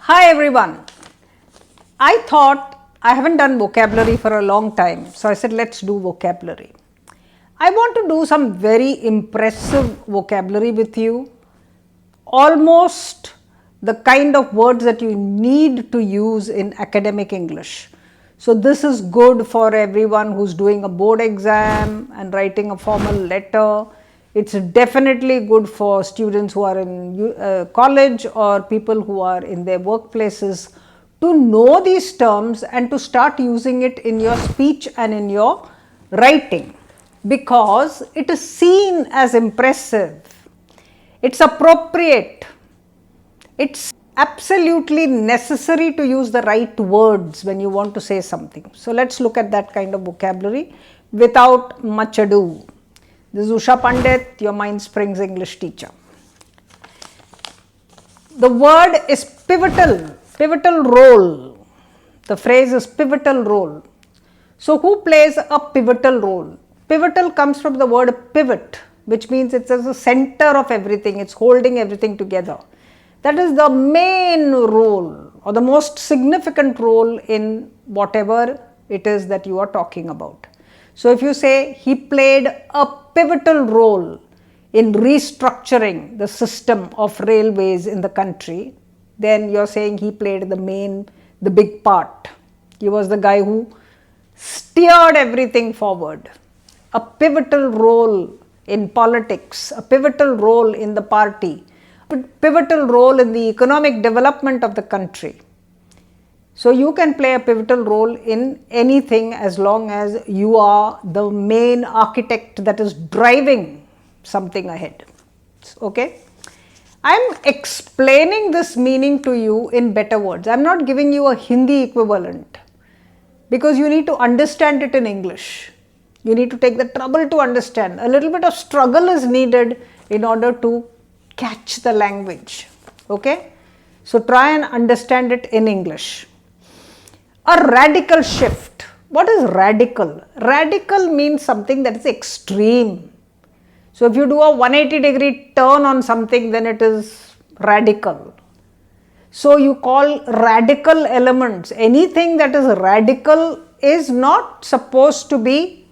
Hi everyone. I thought I haven't done vocabulary for a long time, so I said let's do vocabulary. I want to do some very impressive vocabulary with you, almost the kind of words that you need to use in academic English. So this is good for everyone who's doing a board exam and writing a formal letter. It's definitely good for students who are in college or people who are in their workplaces to know these terms and to start using it in your speech and in your writing, because it is seen as impressive, it's appropriate, it's absolutely necessary to use the right words when you want to say something. So let's look at that kind of vocabulary without much ado. This is Usha Pandit, your Mind Springs English teacher. The word is pivotal role. The phrase is pivotal role. So who plays a pivotal role? Pivotal comes from the word pivot, which means it's as the center of everything, it's holding everything together. That is the main role or the most significant role in whatever it is that you are talking about. So if you say he played a pivotal role in restructuring the system of railways in the country, then you're saying he played the big part. He was the guy who steered everything forward. A pivotal role in politics, a pivotal role in the party, a pivotal role in the economic development of the country. So you can play a pivotal role in anything as long as you are the main architect that is driving something ahead. Okay? I am explaining this meaning to you in better words. I am not giving you a Hindi equivalent because you need to understand it in English. You need to take the trouble to understand. A little bit of struggle is needed in order to catch the language. Okay? So try and understand it in English. A radical shift. What is radical? Radical means something that is extreme. So if you do a 180-degree turn on something, then it is radical. So you call radical elements. Anything that is radical is not supposed to be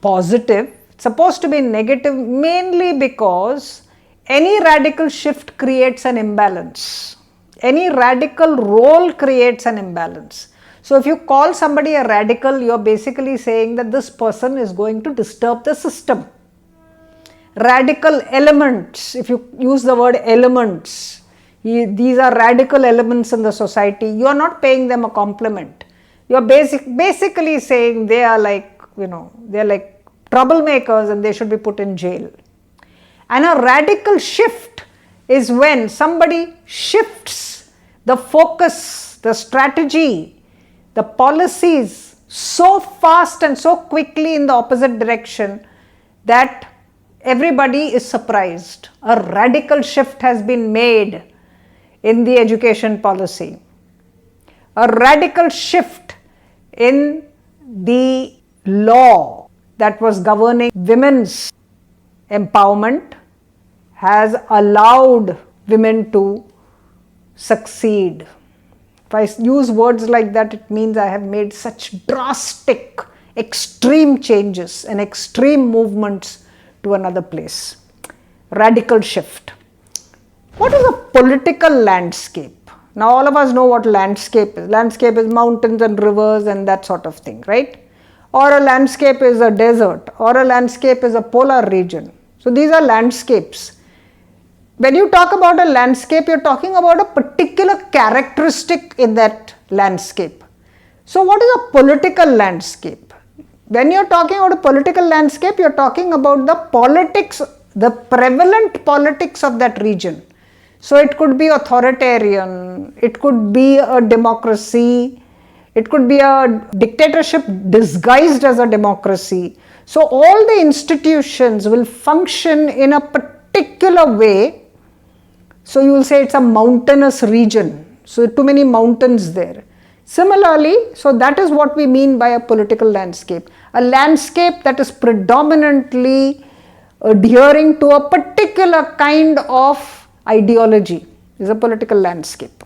positive. It's supposed to be negative, mainly because any radical shift creates an imbalance. Any radical role creates an imbalance. So if you call somebody a radical, you're basically saying that this person is going to disturb the system. Radical elements, if you use the word elements, these are radical elements in the society, you are not paying them a compliment. You are basically saying they are like, they are like troublemakers and they should be put in jail. And a radical shift is when somebody shifts the focus, the strategy, the policies so fast and so quickly in the opposite direction that everybody is surprised. A radical shift has been made in the education policy. A radical shift in the law that was governing women's empowerment has allowed women to succeed. If I use words like that, it means I have made such drastic, extreme changes and extreme movements to another place. Radical shift. What is a political landscape? Now all of us know what landscape is. Landscape is mountains and rivers and that sort of thing, right? Or a landscape is a desert, or a landscape is a polar region. So these are landscapes. When you talk about a landscape, you're talking about a particular characteristic in that landscape. So what is a political landscape? When you're talking about a political landscape, you're talking about the politics, the prevalent politics of that region. So it could be authoritarian, it could be a democracy, it could be a dictatorship disguised as a democracy. So all the institutions will function in a particular way. So you will say it's a mountainous region. So too many mountains there. Similarly, so that is what we mean by a political landscape. A landscape that is predominantly adhering to a particular kind of ideology is a political landscape.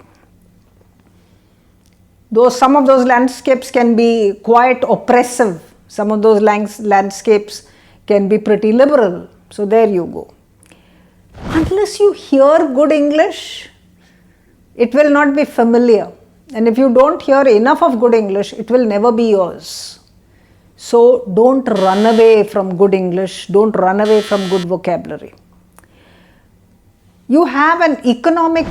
Though some of those landscapes can be quite oppressive, some of those landscapes can be pretty liberal. So there you go. Unless you hear good English, it will not be familiar. And if you don't hear enough of good English, it will never be yours. So don't run away from good English, don't run away from good vocabulary. You have an economic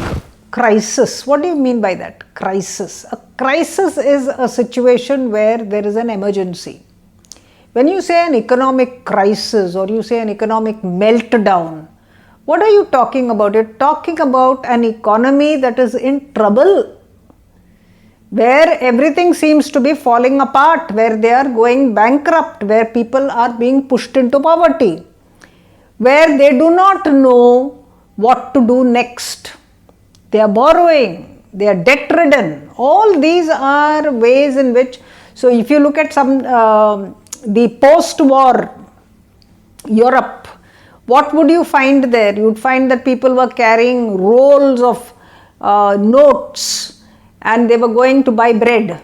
crisis. What do you mean by that? Crisis. A crisis is a situation where there is an emergency. When you say an economic crisis or you say an economic meltdown, what are you talking about? You're talking about an economy that is in trouble, where everything seems to be falling apart, where they are going bankrupt, where people are being pushed into poverty, where they do not know what to do next. They are borrowing, they are debt ridden. All these are ways in which, so if you look at the post-war Europe, what would you find there? You would find that people were carrying rolls of notes and they were going to buy bread.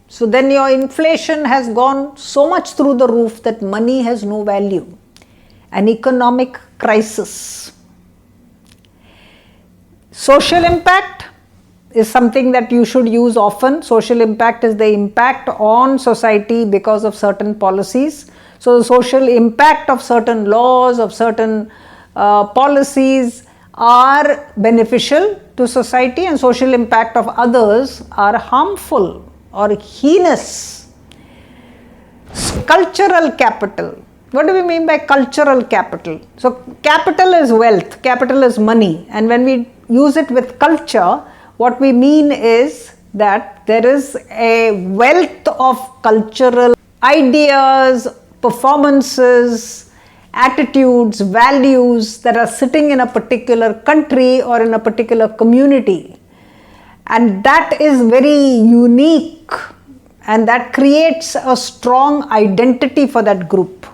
So then your inflation has gone so much through the roof that money has no value. An economic crisis. Social impact is something that you should use often. Social impact is the impact on society because of certain policies. So the social impact of certain laws, of certain policies are beneficial to society, and social impact of others are harmful or heinous. Cultural capital. What do we mean by cultural capital? So capital is wealth, capital is money, and when we use it with culture, what we mean is that there is a wealth of cultural ideas, performances, attitudes, values that are sitting in a particular country or in a particular community, and that is very unique, and that creates a strong identity for that group.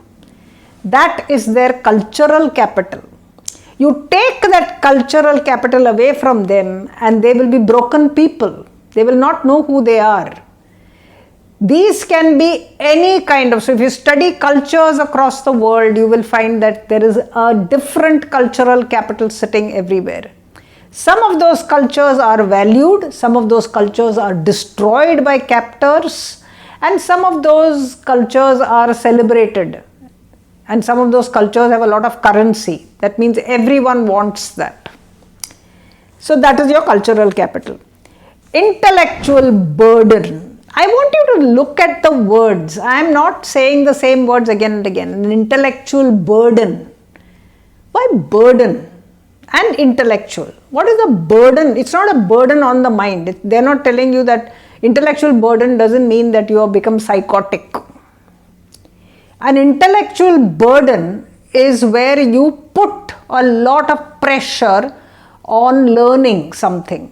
That is their cultural capital. You take that cultural capital away from them and they will be broken people. They will not know who they are. These can be any kind of, so if you study cultures across the world, you will find that there is a different cultural capital sitting everywhere. Some of those cultures are valued, some of those cultures are destroyed by captors, and some of those cultures are celebrated. And some of those cultures have a lot of currency. That means everyone wants that. So that is your cultural capital. Intellectual burden. I want you to look at the words. I am not saying the same words again and again. An intellectual burden. Why burden and intellectual? What is a burden? It's not a burden on the mind. They're not telling you that intellectual burden doesn't mean that you have become psychotic. An intellectual burden is where you put a lot of pressure on learning something.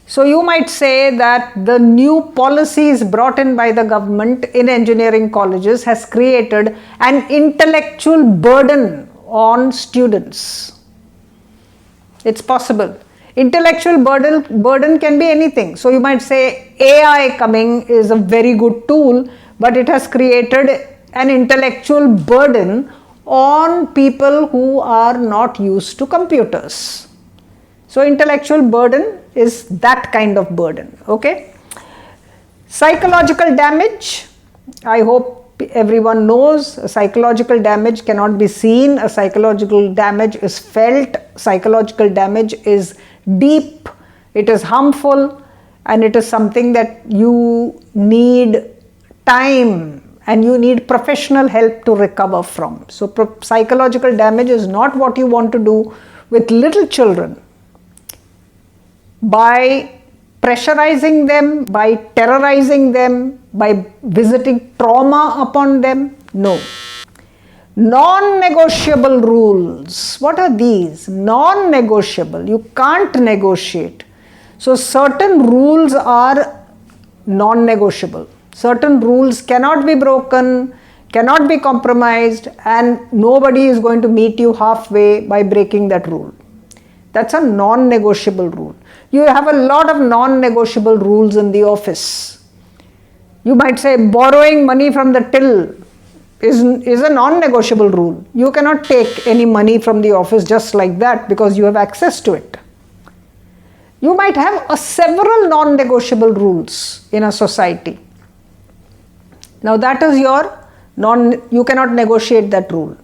So you might say that the new policies brought in by the government in engineering colleges has created an intellectual burden on students. It's possible. Intellectual burden can be anything. So you might say AI coming is a very good tool, but it has created an intellectual burden on people who are not used to computers. So intellectual burden is that kind of burden. Okay. Psychological damage. I hope everyone knows psychological damage cannot be seen. A psychological damage is felt. Psychological damage is deep. It is harmful, and it is something that you need time and you need professional help to recover from. So psychological damage is not what you want to do with little children. By pressurizing them, by terrorizing them, by visiting trauma upon them, no. Non-negotiable rules. What are these? Non-negotiable. You can't negotiate. So certain rules are non-negotiable. Certain rules cannot be broken, cannot be compromised, and nobody is going to meet you halfway by breaking that rule. That's a non-negotiable rule. You have a lot of non-negotiable rules in the office. You might say borrowing money from the till is a non-negotiable rule. You cannot take any money from the office just like that because you have access to it. You might have several non-negotiable rules in a society. Now that is you cannot negotiate that rule.